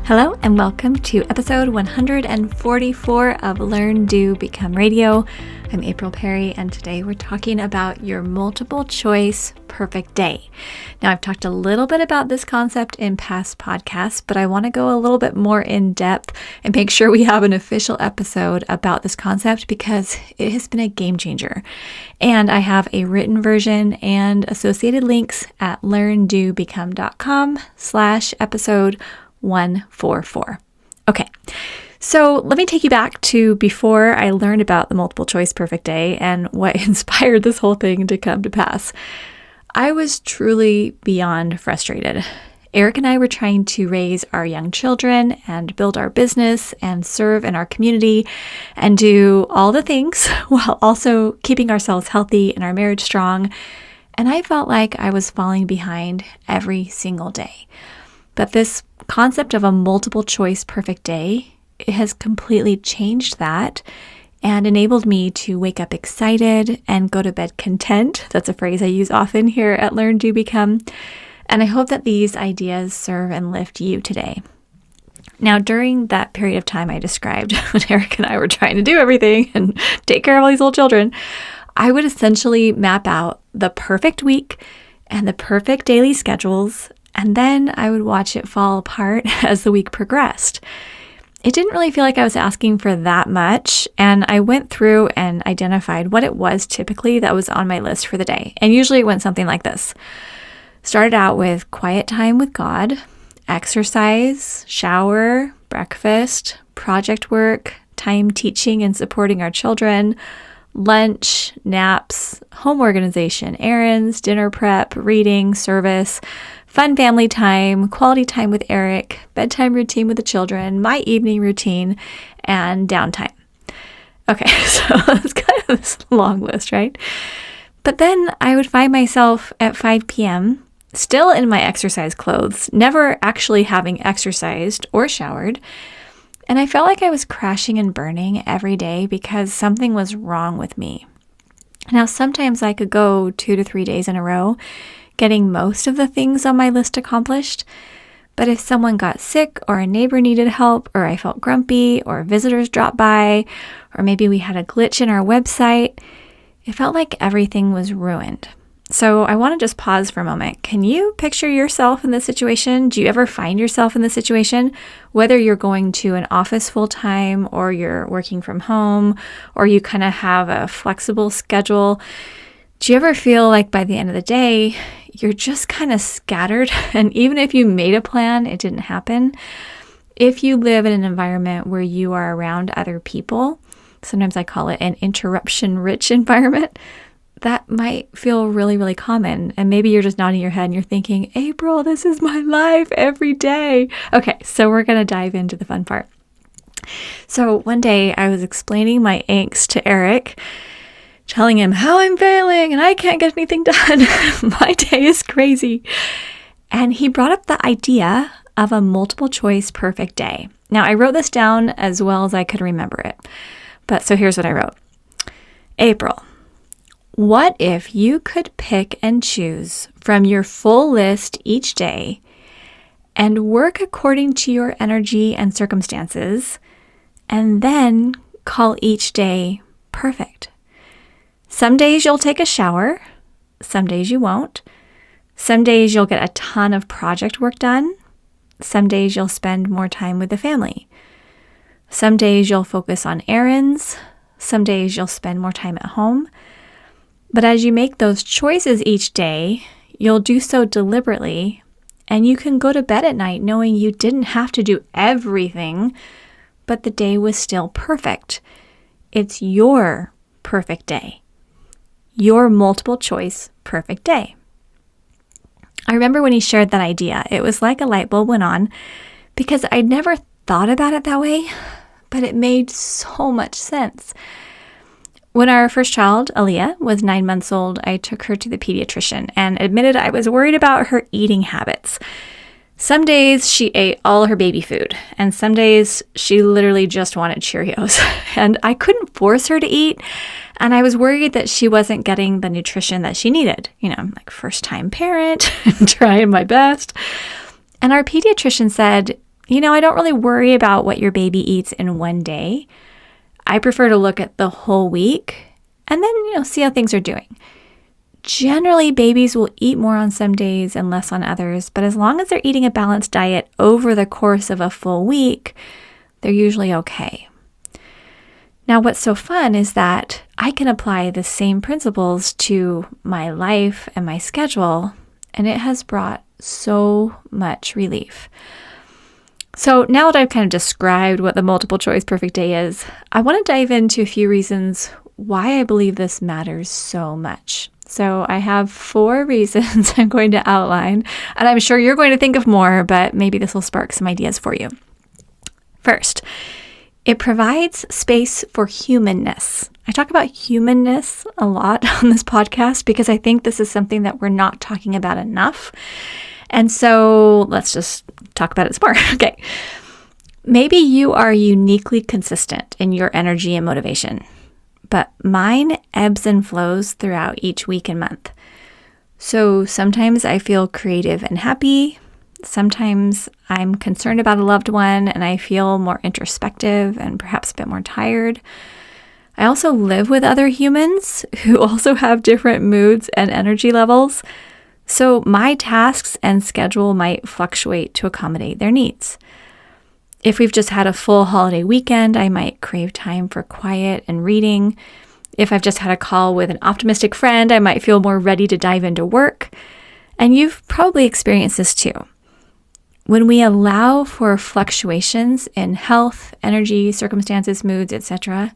Hello and welcome to episode 144 of Learn, Do, Become Radio. I'm April Perry, and today we're talking about your multiple choice perfect day. Now, I've talked a little bit about this concept in past podcasts, but I want to go a little bit more in depth and make sure we have an official episode about this concept because it has been a game changer. And I have a written version and associated links at learndobecome.com/episode 144. Okay, so let me take you back to before I learned about the multiple choice perfect day and what inspired this whole thing to come to pass. I was truly beyond frustrated. Eric and I were trying to raise our young children and build our business and serve in our community and do all the things while also keeping ourselves healthy and our marriage strong. And I felt like I was falling behind every single day. But this concept of a multiple choice perfect day, it has completely changed that and enabled me to wake up excited and go to bed content. That's a phrase I use often here at Learn, Do, Become. And I hope that these ideas serve and lift you today. Now, during that period of time I described, when Eric and I were trying to do everything and take care of all these little children, I would essentially map out the perfect week and the perfect daily schedules, and then I would watch it fall apart as the week progressed. It didn't really feel like I was asking for that much, and I went through and identified what it was typically that was on my list for the day. And usually it went something like this. Started out with quiet time with God, exercise, shower, breakfast, project work, time teaching and supporting our children, lunch, naps, home organization, errands, dinner prep, reading, service, fun family time, quality time with Eric, bedtime routine with the children, my evening routine, and downtime. Okay, so it's kind of this long list, right? But then I would find myself at 5 p.m., still in my exercise clothes, never actually having exercised or showered, and I felt like I was crashing and burning every day because something was wrong with me. Now, sometimes I could go 2 to 3 days in a row, getting most of the things on my list accomplished. But if someone got sick or a neighbor needed help or I felt grumpy or visitors dropped by or maybe we had a glitch in our website, it felt like everything was ruined. So I want to just pause for a moment. Can you picture yourself in this situation? Do you ever find yourself in this situation? Whether you're going to an office full time or you're working from home or you kind of have a flexible schedule, do you ever feel like by the end of the day, you're just kind of scattered? And even if you made a plan, it didn't happen. If you live in an environment where you are around other people, sometimes I call it an interruption-rich environment, that might feel really, really common. And maybe you're just nodding your head and you're thinking, April, this is my life every day. Okay, so we're going to dive into the fun part. So one day I was explaining my angst to Eric, telling him how I'm failing and I can't get anything done. My day is crazy. And he brought up the idea of a multiple choice perfect day. Now, I wrote this down as well as I could remember it. But so here's what I wrote. April, what if you could pick and choose from your full list each day and work according to your energy and circumstances, and then call each day perfect? Some days you'll take a shower, some days you won't. Some days you'll get a ton of project work done. Some days you'll spend more time with the family. Some days you'll focus on errands. Some days you'll spend more time at home. But as you make those choices each day, you'll do so deliberately, and you can go to bed at night knowing you didn't have to do everything, but the day was still perfect. It's your perfect day. Your multiple choice perfect day. I remember when he shared that idea, it was like a light bulb went on because I'd never thought about it that way, but it made so much sense. When our first child, Aaliyah, was 9 months old, I took her to the pediatrician and admitted I was worried about her eating habits. Some days she ate all her baby food, and some days she literally just wanted Cheerios. And I couldn't force her to eat, and I was worried that she wasn't getting the nutrition that she needed. You know, like first-time parent, trying my best. And our pediatrician said, I don't really worry about what your baby eats in one day. I prefer to look at the whole week and then, see how things are doing. Generally, babies will eat more on some days and less on others, but as long as they're eating a balanced diet over the course of a full week, they're usually okay. Now, what's so fun is that I can apply the same principles to my life and my schedule, and it has brought so much relief. So now that I've kind of described what the multiple choice perfect day is, I want to dive into a few reasons why I believe this matters so much. So I have 4 reasons I'm going to outline, and I'm sure you're going to think of more, but maybe this will spark some ideas for you. First, it provides space for humanness. I talk about humanness a lot on this podcast because I think this is something that we're not talking about enough. And so let's just talk about it some more. Okay. Maybe you are uniquely consistent in your energy and motivation, but mine ebbs and flows throughout each week and month. So sometimes I feel creative and happy. Sometimes I'm concerned about a loved one and I feel more introspective and perhaps a bit more tired. I also live with other humans who also have different moods and energy levels. So my tasks and schedule might fluctuate to accommodate their needs. If we've just had a full holiday weekend, I might crave time for quiet and reading. If I've just had a call with an optimistic friend, I might feel more ready to dive into work. And you've probably experienced this too. When we allow for fluctuations in health, energy, circumstances, moods, etc.,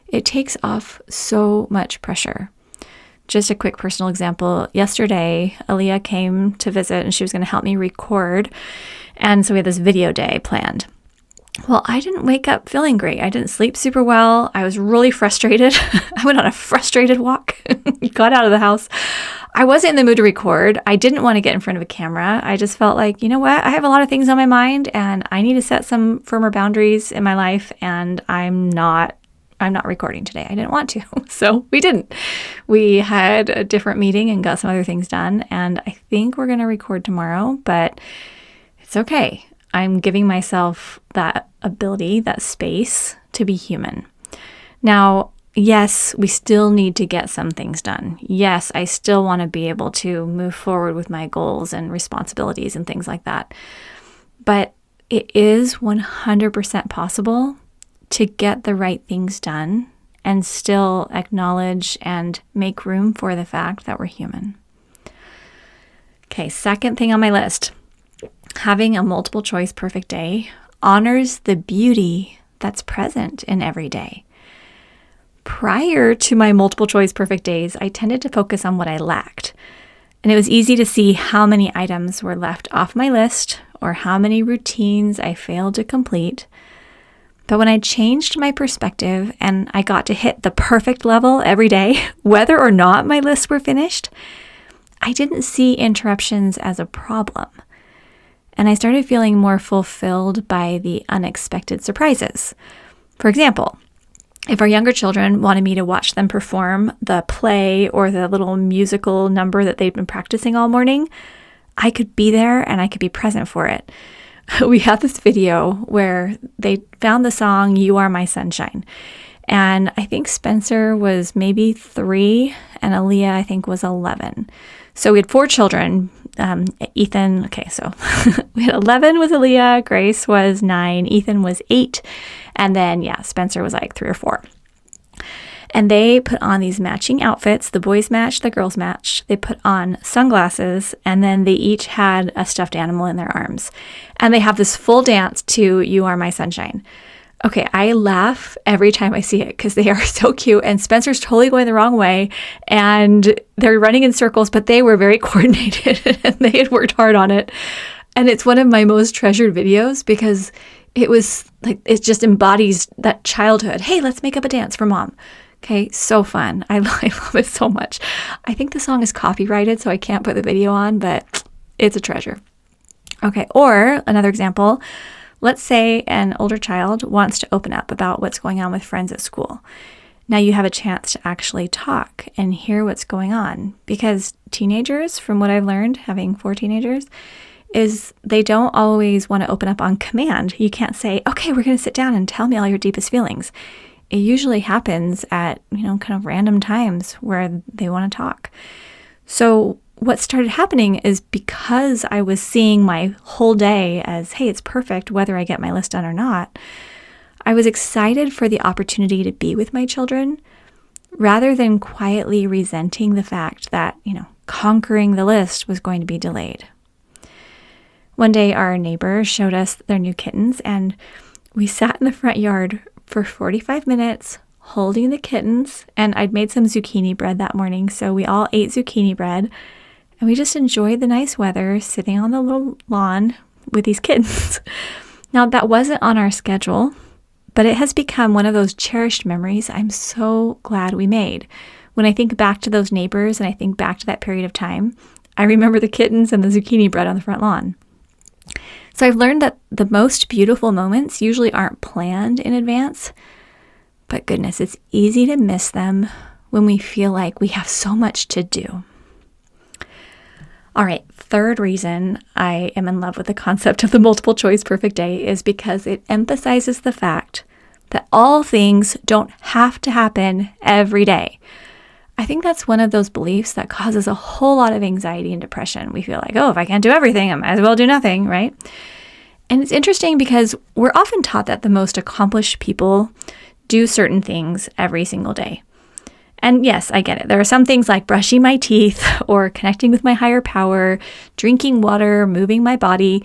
it takes off so much pressure. Just a quick personal example. Yesterday, Aaliyah came to visit and she was going to help me record. And so we had this video day planned. Well, I didn't wake up feeling great. I didn't sleep super well. I was really frustrated. I went on a frustrated walk, got out of the house. I wasn't in the mood to record. I didn't want to get in front of a camera. I just felt like, you know what? I have a lot of things on my mind and I need to set some firmer boundaries in my life, and I'm not recording today. I didn't want to. So we didn't. We had a different meeting and got some other things done. And I think we're going to record tomorrow, but it's okay. I'm giving myself that ability, that space to be human. Now, yes, we still need to get some things done. Yes, I still want to be able to move forward with my goals and responsibilities and things like that. But it is 100% possible to get the right things done and still acknowledge and make room for the fact that we're human. Okay, second thing on my list, having a multiple choice perfect day honors the beauty that's present in every day. Prior to my multiple choice perfect days, I tended to focus on what I lacked. And it was easy to see how many items were left off my list or how many routines I failed to complete. But when I changed my perspective and I got to hit the perfect level every day, whether or not my lists were finished, I didn't see interruptions as a problem. And I started feeling more fulfilled by the unexpected surprises. For example, if our younger children wanted me to watch them perform the play or the little musical number that they'd been practicing all morning, I could be there and I could be present for it. We had this video where they found the song "You Are My Sunshine." And I think Spencer was maybe 3 and Aaliyah, I think, was 11. So we had 4 children. Ethan, okay, so we had 11 was Aaliyah, Grace was 9, Ethan was 8, and then, Spencer was like 3 or 4. And they put on these matching outfits. The boys matched, the girls matched. They put on sunglasses, and then they each had a stuffed animal in their arms. And they have this full dance to "You Are My Sunshine." Okay, I laugh every time I see it because they are so cute, and Spencer's totally going the wrong way, and they're running in circles, but they were very coordinated, and they had worked hard on it. And it's one of my most treasured videos because it was like, it just embodies that childhood. Hey, let's make up a dance for mom. Okay, so fun. I love it so much. I think the song is copyrighted, so I can't put the video on, but it's a treasure. Okay, or another example, let's say an older child wants to open up about what's going on with friends at school. Now you have a chance to actually talk and hear what's going on, because teenagers, from what I've learned, having 4 teenagers, is they don't always want to open up on command. You can't say, okay, we're going to sit down and tell me all your deepest feelings. It usually happens at, kind of random times where they want to talk. So what started happening is because I was seeing my whole day as, hey, it's perfect whether I get my list done or not, I was excited for the opportunity to be with my children rather than quietly resenting the fact that, conquering the list was going to be delayed. One day, our neighbor showed us their new kittens, and we sat in the front yard for 45 minutes holding the kittens, and I'd made some zucchini bread that morning, so we all ate zucchini bread, and we just enjoyed the nice weather sitting on the little lawn with these kittens. Now, that wasn't on our schedule, but it has become one of those cherished memories I'm so glad we made. When I think back to those neighbors and I think back to that period of time, I remember the kittens and the zucchini bread on the front lawn. So I've learned that the most beautiful moments usually aren't planned in advance, but goodness, it's easy to miss them when we feel like we have so much to do. All right, third reason I am in love with the concept of the multiple choice perfect day is because it emphasizes the fact that all things don't have to happen every day. I think that's one of those beliefs that causes a whole lot of anxiety and depression. We feel like, if I can't do everything, I might as well do nothing, right? And it's interesting because we're often taught that the most accomplished people do certain things every single day. And yes, I get it. There are some things like brushing my teeth or connecting with my higher power, drinking water, moving my body,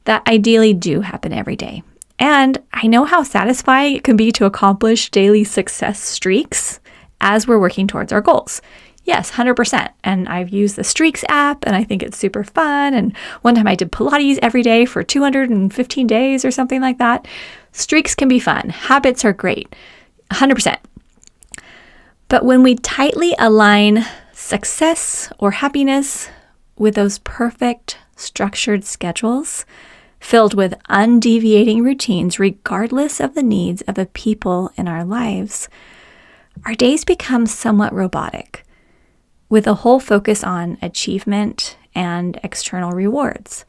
that ideally do happen every day. And I know how satisfying it can be to accomplish daily success streaks as we're working towards our goals. Yes, 100%. And I've used the Streaks app and I think it's super fun. And one time I did Pilates every day for 215 days or something like that. Streaks can be fun. Habits are great. 100%. But when we tightly align success or happiness with those perfect structured schedules filled with undeviating routines, regardless of the needs of the people in our lives, our days become somewhat robotic, with a whole focus on achievement and external rewards.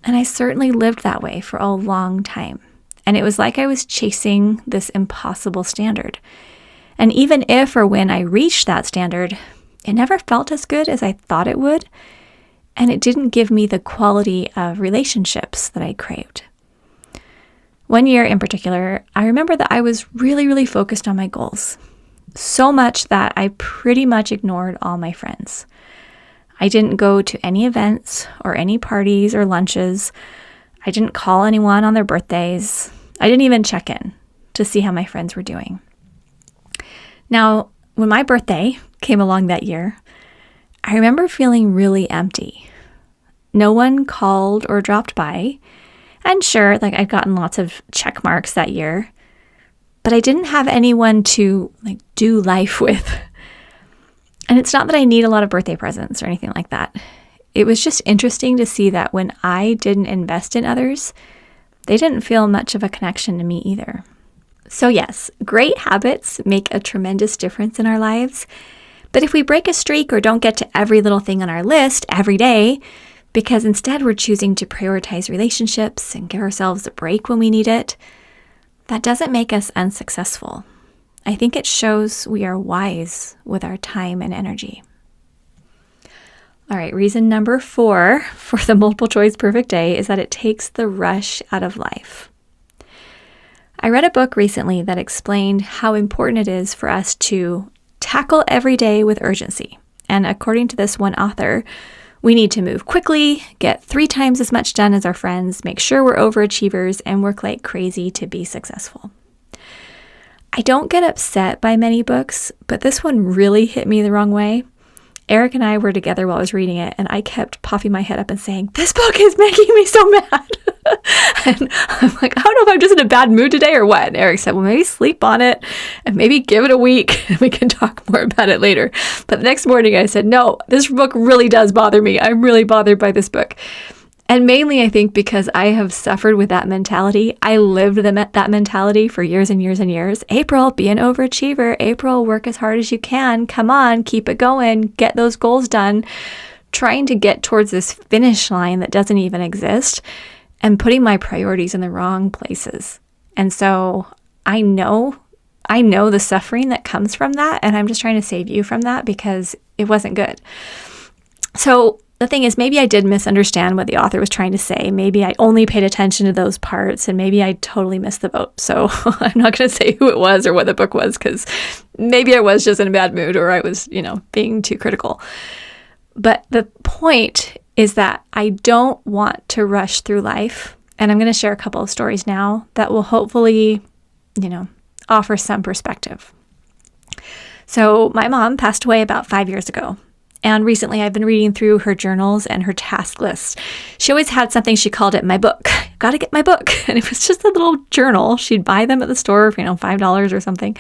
And I certainly lived that way for a long time. And it was like I was chasing this impossible standard. And even if or when I reached that standard, it never felt as good as I thought it would. And it didn't give me the quality of relationships that I craved. One year in particular, I remember that I was really, really focused on my goals. So much that I pretty much ignored all my friends. I didn't go to any events or any parties or lunches. I didn't call anyone on their birthdays. I didn't even check in to see how my friends were doing. Now, when my birthday came along that year, I remember feeling really empty. No one called or dropped by. And sure, I'd gotten lots of check marks that year, but I didn't have anyone to do life with. And it's not that I need a lot of birthday presents or anything like that. It was just interesting to see that when I didn't invest in others, they didn't feel much of a connection to me either. So yes, great habits make a tremendous difference in our lives. But if we break a streak or don't get to every little thing on our list every day, because instead we're choosing to prioritize relationships and give ourselves a break when we need it, that doesn't make us unsuccessful. I think it shows we are wise with our time and energy. All right, reason number 4 for the multiple choice perfect day is that it takes the rush out of life. I read a book recently that explained how important it is for us to tackle every day with urgency. And according to this one author, we need to move quickly, get 3 times as much done as our friends, make sure we're overachievers, and work like crazy to be successful. I don't get upset by many books, but this one really hit me the wrong way. Eric and I were together while I was reading it, and I kept popping my head up and saying, "This book is making me so mad." And I'm like, I don't know if I'm just in a bad mood today or what. And Eric said, well, maybe sleep on it and maybe give it a week and we can talk more about it later. But the next morning I said, no, this book really does bother me. I'm really bothered by this book. And mainly, I think, because I have suffered with that mentality. I lived that mentality for years and years and years. April, be an overachiever. April, work as hard as you can. Come on, keep it going. Get those goals done. trying to get towards this finish line that doesn't even exist and putting my priorities in the wrong places. And so I know the suffering that comes from that, and I'm just trying to save you from that because it wasn't good. So the thing is, maybe I did misunderstand what the author was trying to say. Maybe I only paid attention to those parts, and maybe I totally missed the boat. So I'm not going to say who it was or what the book was, because maybe I was just in a bad mood, or I was, being too critical. But the point is that I don't want to rush through life. And I'm going to share a couple of stories now that will hopefully, offer some perspective. So my mom passed away about 5 years ago. And recently I've been reading through her journals and her task list. She always had something, she called it my book. Got to get my book. And it was just a little journal. She'd buy them at the store for, $5 or something.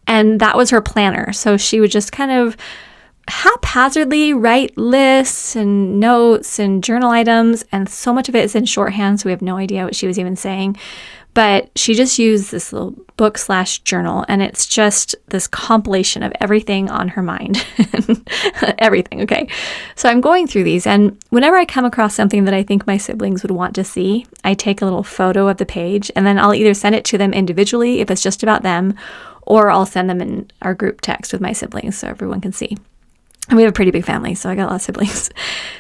And that was her planner. So she would just kind of haphazardly write lists and notes and journal items. And so much of it is in shorthand, so we have no idea what she was even saying. But she just used this little book/journal, and it's just this compilation of everything on her mind. Everything, okay? So I'm going through these, and whenever I come across something that I think my siblings would want to see, I take a little photo of the page, and then I'll either send it to them individually if it's just about them, or I'll send them in our group text with my siblings so everyone can see. And we have a pretty big family, so I got a lot of siblings.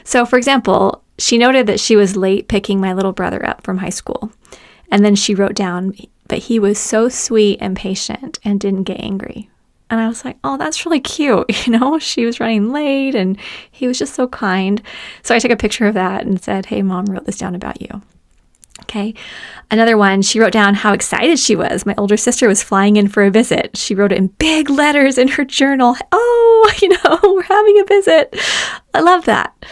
So, for example, she noted that she was late picking my little brother up from high school. And then she wrote down, but he was so sweet and patient and didn't get angry. And I was like, oh, that's really cute. She was running late and he was just so kind. So I took a picture of that and said, hey, Mom wrote this down about you. Okay. Another one, she wrote down how excited she was. My older sister was flying in for a visit. She wrote it in big letters in her journal. Oh, we're having a visit. I love that.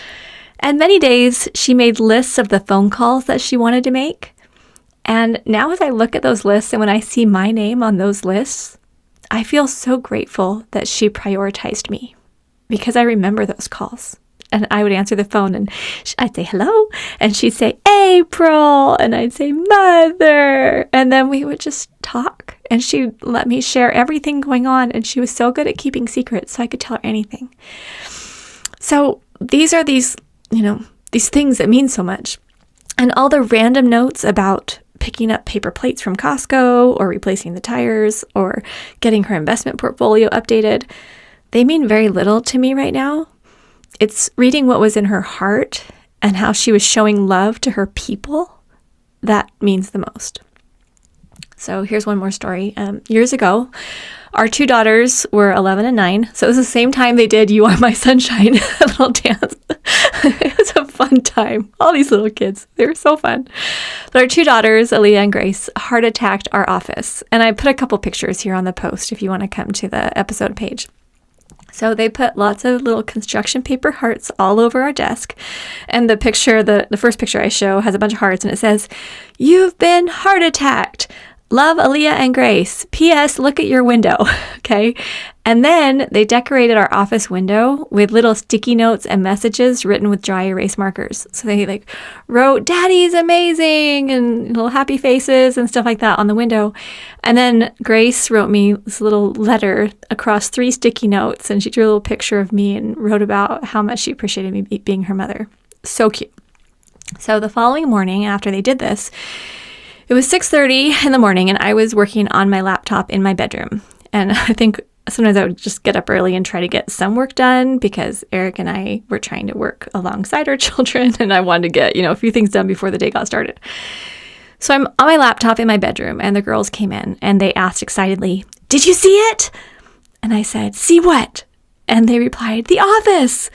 And many days she made lists of the phone calls that she wanted to make. And now as I look at those lists and when I see my name on those lists, I feel so grateful that she prioritized me because I remember those calls. And I would answer the phone and I'd say, hello. And she'd say, April. And I'd say, Mother. And then we would just talk. And she'd let me share everything going on. And she was so good at keeping secrets, so I could tell her anything. So these are these things that mean so much. And all the random notes about picking up paper plates from Costco or replacing the tires or getting her investment portfolio updated, they mean very little to me right now. It's reading what was in her heart and how she was showing love to her people that means the most. So here's one more story. Years ago, our two daughters were 11 and 9. So it was the same time they did You Are My Sunshine, a little dance. It was a fun time. All these little kids, they were so fun. But our two daughters, Aaliyah and Grace, heart attacked our office. And I put a couple pictures here on the post if you want to come to the episode page. So they put lots of little construction paper hearts all over our desk. And the picture, the first picture I show has a bunch of hearts and it says, "You've been heart attacked. Love, Aaliyah and Grace. P.S. Look at your window." Okay. And then they decorated our office window with little sticky notes and messages written with dry erase markers. So they wrote, "Daddy's amazing," and little happy faces and stuff like that on the window. And then Grace wrote me this little letter across 3 sticky notes, and she drew a little picture of me and wrote about how much she appreciated me being her mother. So cute. So the following morning after they did this, it was 6:30 in the morning and I was working on my laptop in my bedroom. And I think sometimes I would just get up early and try to get some work done because Eric and I were trying to work alongside our children and I wanted to get, a few things done before the day got started. So I'm on my laptop in my bedroom and the girls came in and they asked excitedly, "Did you see it?" And I said, "See what?" And they replied, "The Office."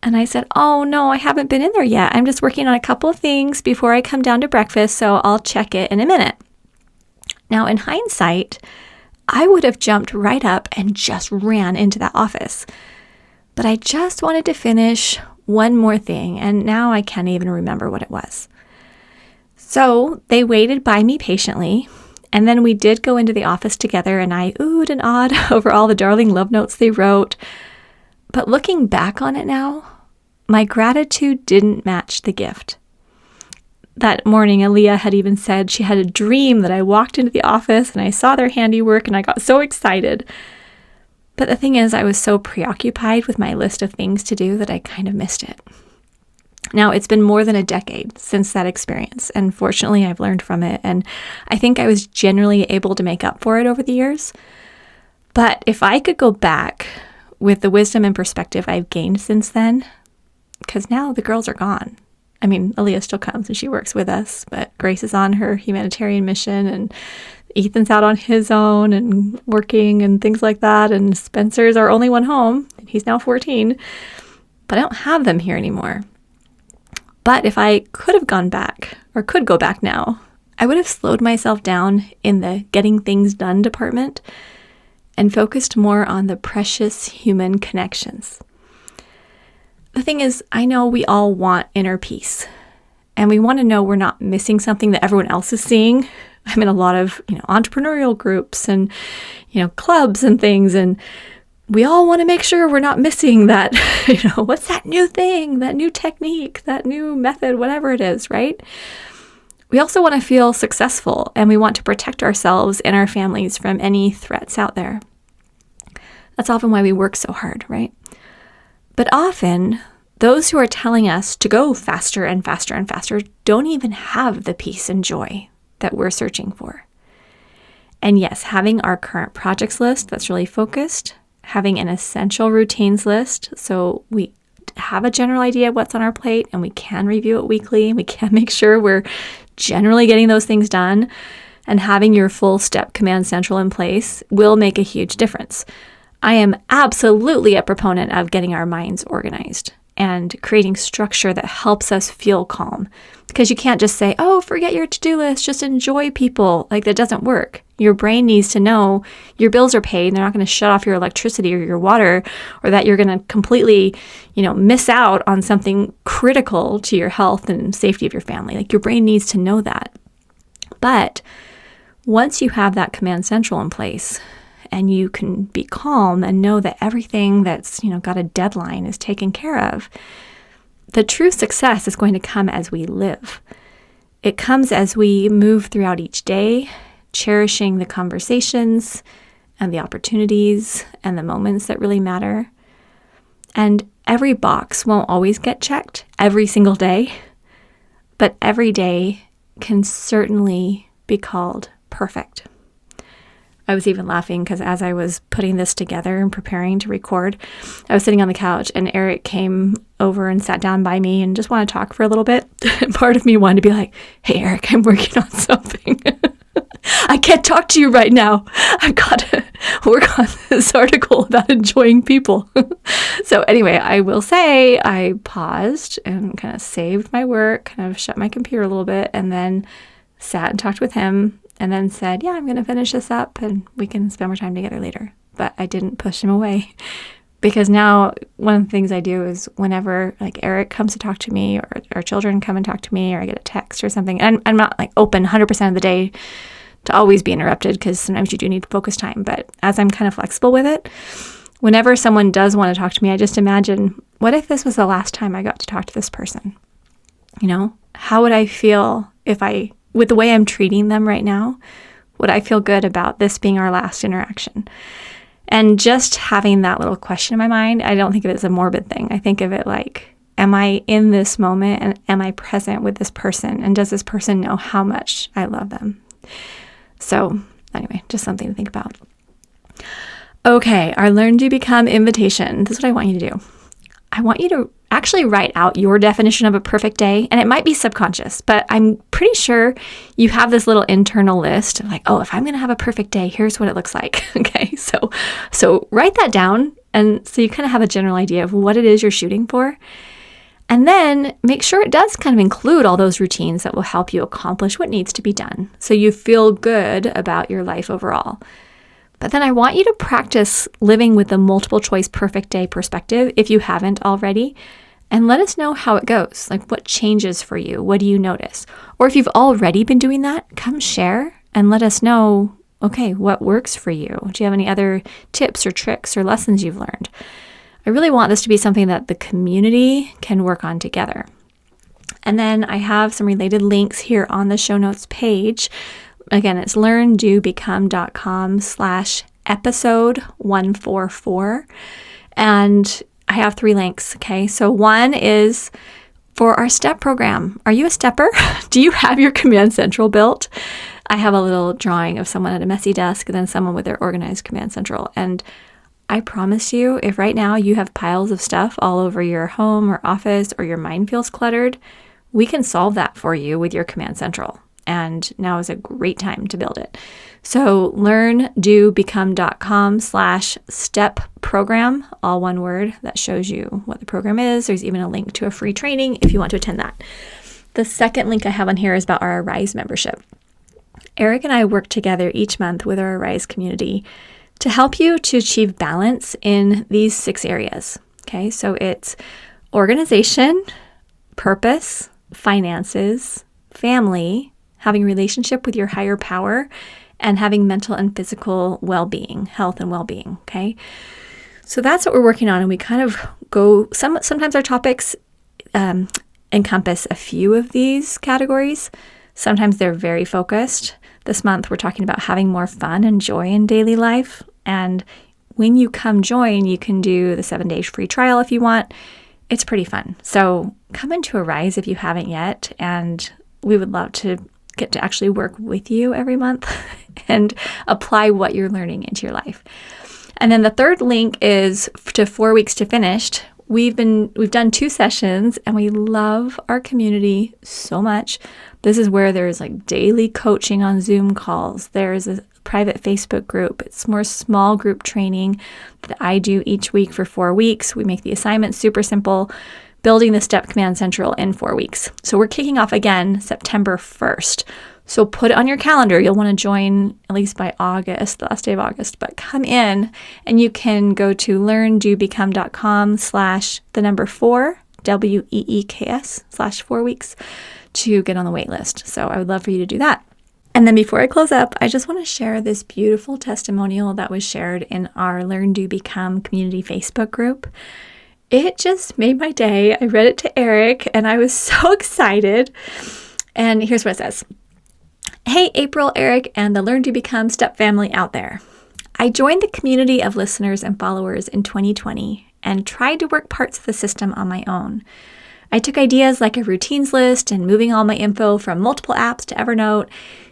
And I said, "Oh, no, I haven't been in there yet. I'm just working on a couple of things before I come down to breakfast, so I'll check it in a minute." Now, in hindsight, I would have jumped right up and just ran into that office. But I just wanted to finish one more thing, and now I can't even remember what it was. So they waited by me patiently, and then we did go into the office together, and I oohed and awed over all the darling love notes they wrote. But looking back on it now, my gratitude didn't match the gift. That morning, Aaliyah had even said she had a dream that I walked into the office and I saw their handiwork and I got so excited. But the thing is, I was so preoccupied with my list of things to do that I kind of missed it. Now, it's been more than a decade since that experience, and fortunately, I've learned from it, and I think I was generally able to make up for it over the years. But if I could go back with the wisdom and perspective I've gained since then, because now the girls are gone. I mean, Aaliyah still comes and she works with us, but Grace is on her humanitarian mission, and Ethan's out on his own and working and things like that, and Spencer's our only one home. He's now 14, but I don't have them here anymore. But if I could have gone back, or could go back now, I would have slowed myself down in the getting things done department and focused more on the precious human connections. The thing is, I know we all want inner peace, and we want to know we're not missing something that everyone else is seeing. I'm in a lot of, entrepreneurial groups and, clubs and things, and we all want to make sure we're not missing that, what's that new thing, that new technique, that new method, whatever it is, right? We also want to feel successful, and we want to protect ourselves and our families from any threats out there. That's often why we work so hard, right? But often, those who are telling us to go faster and faster and faster don't even have the peace and joy that we're searching for. And yes, having our current projects list that's really focused, having an essential routines list so we have a general idea of what's on our plate and we can review it weekly and we can make sure we're generally getting those things done, and having your full step command central in place will make a huge difference. I am absolutely a proponent of getting our minds organized and creating structure that helps us feel calm. Because you can't just say, oh, forget your to-do list, just enjoy people. Like, that doesn't work. Your brain needs to know your bills are paid and they're not going to shut off your electricity or your water, or that you're going to completely, miss out on something critical to your health and safety of your family. Like, your brain needs to know that. But once you have that command central in place, and you can be calm and know that everything that's, got a deadline is taken care of, the true success is going to come as we live. It comes as we move throughout each day, cherishing the conversations and the opportunities and the moments that really matter. And every box won't always get checked every single day, but every day can certainly be called perfect. I was even laughing because as I was putting this together and preparing to record, I was sitting on the couch and Eric came over and sat down by me and just wanted to talk for a little bit. And part of me wanted to be like, hey, Eric, I'm working on something. I can't talk to you right now. I've got to work on this article about enjoying people. So anyway, I will say I paused and kind of saved my work, kind of shut my computer a little bit, and then sat and talked with him. And then said, yeah, I'm going to finish this up and we can spend more time together later. But I didn't push him away, because now one of the things I do is whenever Eric comes to talk to me, or our children come and talk to me, or I get a text or something, and I'm not open 100% of the day to always be interrupted, because sometimes you do need focus time. But as I'm kind of flexible with it, whenever someone does want to talk to me, I just imagine, what if this was the last time I got to talk to this person? How would I feel if with the way I'm treating them right now, would I feel good about this being our last interaction? And just having that little question in my mind, I don't think of it as a morbid thing. I think of it like, am I in this moment and am I present with this person? And does this person know how much I love them? So anyway, just something to think about. Okay, our Learn to Become invitation. This is what I want you to do. I want you to actually write out your definition of a perfect day, and it might be subconscious, but I'm pretty sure you have this little internal list of if I'm going to have a perfect day, here's what it looks like. Okay, so write that down, and so you kind of have a general idea of what it is you're shooting for, and then make sure it does kind of include all those routines that will help you accomplish what needs to be done, so you feel good about your life overall. But then I want you to practice living with the multiple choice perfect day perspective if you haven't already, and let us know how it goes. What changes for you? What do you notice? Or if you've already been doing that, come share and let us know, okay, what works for you? Do you have any other tips or tricks or lessons you've learned? I really want this to be something that the community can work on together. And then I have some related links here on the show notes page. Again, it's learndobecome.com/FDD. episode 144. And I have 3 links, okay? So one is for our STEP program. Are you a stepper? Do you have your Command Central built? I have a little drawing of someone at a messy desk and then someone with their organized Command Central. And I promise you, if right now you have piles of stuff all over your home or office or your mind feels cluttered, we can solve that for you with your Command Central. And now is a great time to build it. So learndobecome.com/step program, all one word, that shows you what the program is. There's even a link to a free training if you want to attend that. The second link I have on here is about our Arise membership. Eric and I work together each month with our Arise community to help you to achieve balance in these 6 areas. Okay, so it's organization, purpose, finances, family, having a relationship with your higher power, and having mental and physical well-being, health and well-being, okay? So that's what we're working on, and we kind of go, sometimes our topics encompass a few of these categories. Sometimes they're very focused. This month we're talking about having more fun and joy in daily life, and when you come join, you can do the 7-day free trial if you want. It's pretty fun. So come into Arise if you haven't yet, and we would love to get to actually work with you every month and apply what you're learning into your life. And then the third link is to 4 weeks to finished. We've done 2 sessions and we love our community so much. This is where there's like daily coaching on Zoom calls. There's a private Facebook group. It's more small group training that I do each week for 4 weeks. We make the assignments super simple, building the STEP Command Central in 4 weeks. So we're kicking off again September 1st. So put it on your calendar. You'll want to join at least by August, the last day of August, but come in and you can go to learndobecome.com/4, WEEKS/4 weeks to get on the wait list. So I would love for you to do that. And then before I close up, I just want to share this beautiful testimonial that was shared in our Learn, Do, Become community Facebook group. It just made my day. I read it to Eric and I was so excited. And here's what it says. Hey, April, Eric, and the Learn, Do, Become STEP family out there. I joined the community of listeners and followers in 2020 and tried to work parts of the system on my own. I took ideas like a routines list and moving all my info from multiple apps to Evernote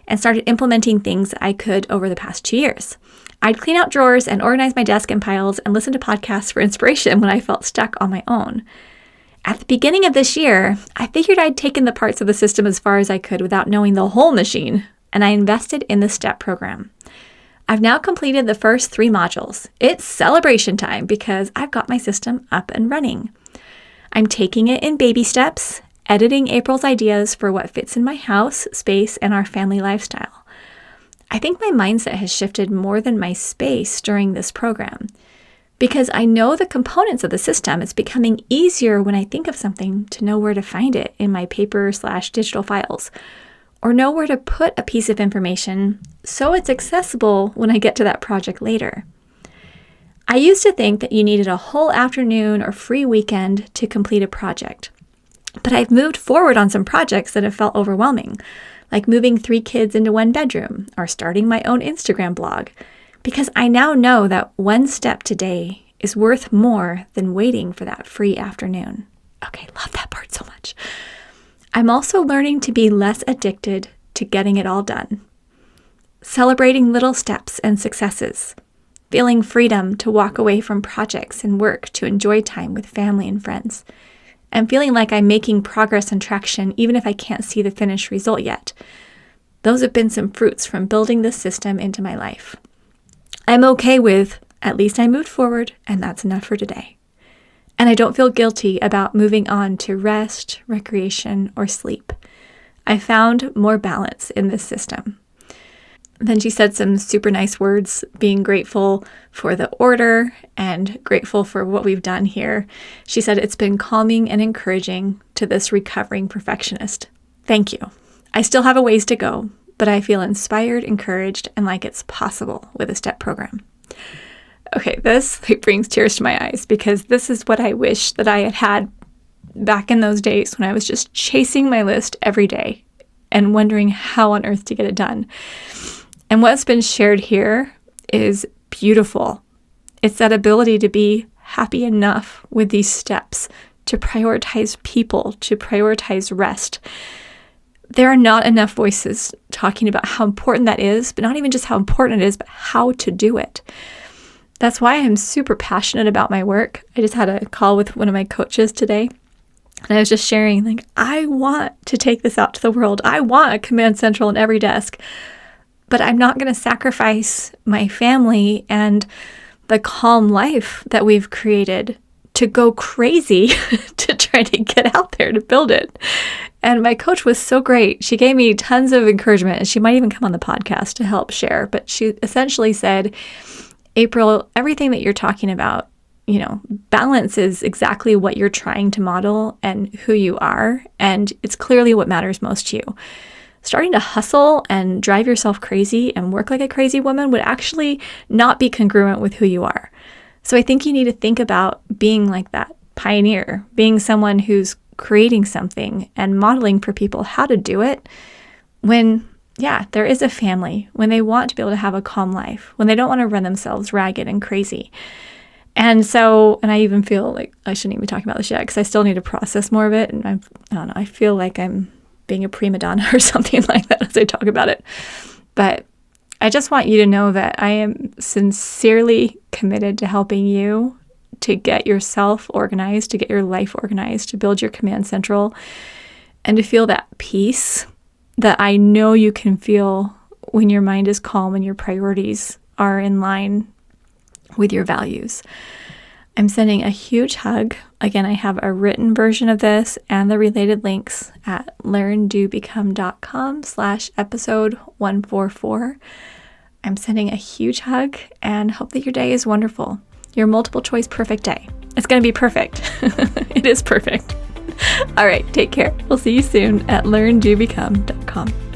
and started implementing things I could over the past 2 years. I'd clean out drawers and organize my desk in piles and listen to podcasts for inspiration when I felt stuck on my own. At the beginning of this year, I figured I'd taken the parts of the system as far as I could without knowing the whole machine, and I invested in the STEP program. I've now completed the first 3 modules. It's celebration time because I've got my system up and running. I'm taking it in baby steps, editing April's ideas for what fits in my house, space, and our family lifestyle. I think my mindset has shifted more than my space during this program. Because I know the components of the system, it's becoming easier when I think of something to know where to find it in my paper/digital files, or know where to put a piece of information so it's accessible when I get to that project later. I used to think that you needed a whole afternoon or free weekend to complete a project, but I've moved forward on some projects that have felt overwhelming, like moving 3 kids into 1 bedroom or starting my own Instagram blog, because I now know that 1 step today is worth more than waiting for that free afternoon. Okay, love that part so much. I'm also learning to be less addicted to getting it all done, celebrating little steps and successes, feeling freedom to walk away from projects and work to enjoy time with family and friends, and feeling like I'm making progress and traction even if I can't see the finished result yet. Those have been some fruits from building this system into my life. I'm okay with, at least I moved forward, and that's enough for today. And I don't feel guilty about moving on to rest, recreation, or sleep. I found more balance in this system. Then she said some super nice words, being grateful for the order and grateful for what we've done here. She said it's been calming and encouraging to this recovering perfectionist. Thank you. I still have a ways to go, but I feel inspired, encouraged, and like it's possible with a STEP program. Okay, this brings tears to my eyes because this is what I wish that I had had back in those days when I was just chasing my list every day and wondering how on earth to get it done. And what's been shared here is beautiful. It's that ability to be happy enough with these steps, to prioritize people, to prioritize rest. There are not enough voices talking about how important that is, but not even just how important it is, but how to do it. That's why I'm super passionate about my work. I just had a call with one of my coaches today, and I was just sharing, like, I want to take this out to the world. I want a Command Central on every desk, but I'm not going to sacrifice my family and the calm life that we've created to go crazy to try to get out there to build it. And my coach was so great. She gave me tons of encouragement, and she might even come on the podcast to help share. But she essentially said, April, everything that you're talking about, balance is exactly what you're trying to model and who you are. And it's clearly what matters most to you. Starting to hustle and drive yourself crazy and work like a crazy woman would actually not be congruent with who you are. So I think you need to think about being like that pioneer, being someone who's creating something and modeling for people how to do it when, there is a family, when they want to be able to have a calm life, when they don't want to run themselves ragged and crazy. And I even feel like I shouldn't even be talking about this yet because I still need to process more of it. And I don't know, I feel like I'm being a prima donna or something like that as I talk about it. But I just want you to know that I am sincerely committed to helping you to get yourself organized, to get your life organized, to build your Command Central, and to feel that peace that I know you can feel when your mind is calm and your priorities are in line with your values. I'm sending a huge hug. Again, I have a written version of this and the related links at learndobecome.com/episode 144. I'm sending a huge hug and hope that your day is wonderful. Your multiple choice perfect day. It's going to be perfect. It is perfect. All right, take care. We'll see you soon at learndobecome.com.